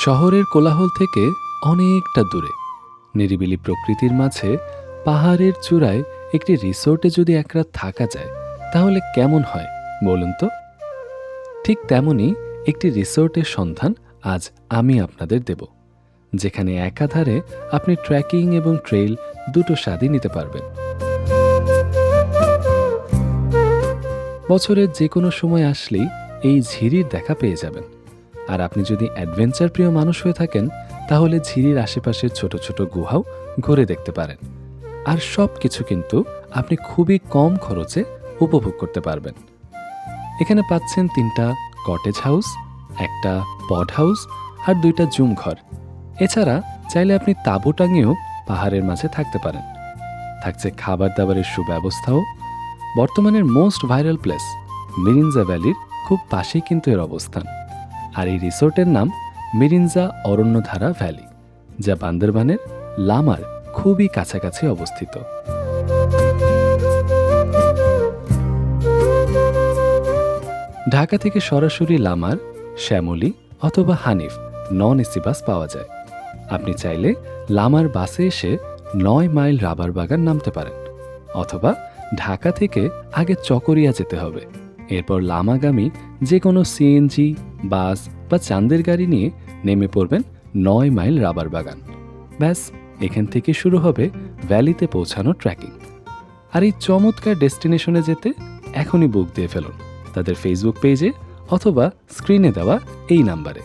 শহরের কোলাহল থেকে অনেকটা দূরে নিরিবিলি প্রকৃতির মাঝে পাহাড়ের চূড়ায় একটি রিসোর্টে যদি এক রাত থাকা যায় তাহলে কেমন হয় বলুন তো। ঠিক তেমনই একটি রিসোর্টের সন্ধান আজ আমি আপনাদের দেব, যেখানে একাধারে আপনি ট্রেকিং এবং ট্রেইল দুটো স্বাদই নিতে পারবেন। বছরের যে কোনো সময় আসলেই এই ঝিরির দেখা পেয়ে যাবেন। আর আপনি যদি অ্যাডভেঞ্চার প্রিয় মানুষ হয়ে থাকেন তাহলে ঝিরির আশেপাশের ছোট ছোট গুহাও ঘুরে দেখতে পারেন। আর সব কিছু কিন্তু আপনি খুবই কম খরচে উপভোগ করতে পারবেন। এখানে পাচ্ছেন 3টা কটেজ হাউস, একটা পড হাউস আর 2টা জুম ঘর। এছাড়া চাইলে আপনি তাঁবু টাঙিয়েও পাহাড়ের মাঝে থাকতে পারেন। থাকছে খাবার দাবারের সুব্যবস্থাও। বর্তমানের মোস্ট ভাইরাল প্লেস মিরিঞ্জা ভ্যালির খুব পাশেই কিন্তু এর অবস্থান। আর এই রিসোর্টের নাম মিরিঞ্জা অরণ্যধারা ভ্যালি, যা বান্দরবানের লামার খুবই কাছাকাছি অবস্থিত। ঢাকা থেকে সরাসরি লামার, শ্যামলী অথবা হানিফ নন এসি বাস পাওয়া যায়। আপনি চাইলে লামার বাসে এসে 9 মাইল রাবার বাগান নামতে পারেন, অথবা ঢাকা থেকে আগে চকরিয়া যেতে হবে। এরপর লামাগামী যে কোনো সিএনজি, বাস বা চাঁদের গাড়ি নিয়ে নেমে পড়বেন 9 মাইল রাবার বাগান। ব্যাস, এখান থেকে শুরু হবে ভ্যালিতে পৌঁছানো ট্রেকিং। আর এই চমৎকার ডেস্টিনেশনে যেতে এখনই বুক দিয়ে ফেলুন তাদের ফেসবুক পেজে অথবা স্ক্রিনে দেওয়া এই নাম্বারে।